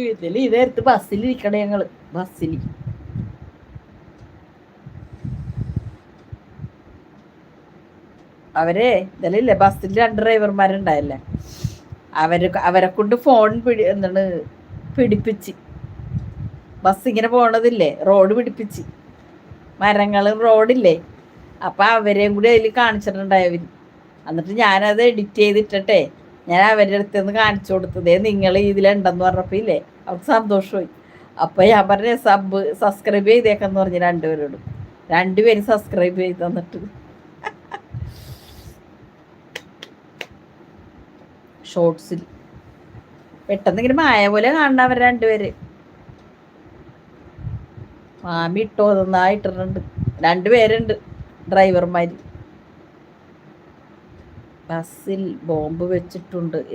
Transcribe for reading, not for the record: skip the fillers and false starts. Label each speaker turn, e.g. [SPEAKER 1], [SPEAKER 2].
[SPEAKER 1] ഇതില് ഈ നേരത്ത് ബസ്സിലിരിക്കണേ ഞങ്ങള് ബസ്സിൽ. അവരെ ഇതിലില്ലേ ബസ്സിൽ 2 ഡ്രൈവർമാരുണ്ടായല്ലേ, അവരെ കൊണ്ട് ഫോൺ എന്താണ് പിടിപ്പിച്ച്, ബസ് ഇങ്ങനെ പോണതില്ലേ റോഡ് പിടിപ്പിച്ച്, മരങ്ങളും റോഡില്ലേ, അപ്പൊ അവരെയും കൂടി അതിൽ കാണിച്ചിട്ടുണ്ടായവര്. എന്നിട്ട് ഞാനത് എഡിറ്റ് ചെയ്തിട്ടേ ഞാൻ അവരുടെ അടുത്ത് കാണിച്ചു കൊടുത്തതേ നിങ്ങൾ ഇതിലുണ്ടെന്ന് പറഞ്ഞപ്പോ ഇല്ലേ അവർക്ക് സന്തോഷമായി. അപ്പൊ ഞാൻ പറഞ്ഞ സബ്സ്ക്രൈബ് ചെയ്തേക്കെന്ന് പറഞ്ഞു രണ്ടുപേരും സബ്സ്ക്രൈബ് ചെയ്ത് തന്നിട്ട്. ഷോർട്സിൽ പെട്ടെന്ന് ഇങ്ങനെ മായ പോലെ കാണണം അവർ രണ്ടുപേര്. മാമി ഇട്ടോ നന്നായിട്ടിട്ടുണ്ട്. 2 പേരുണ്ട് ഡ്രൈവർമാര്. ബസ്സിൽ ബോംബ് വെച്ചിട്ടുണ്ട്.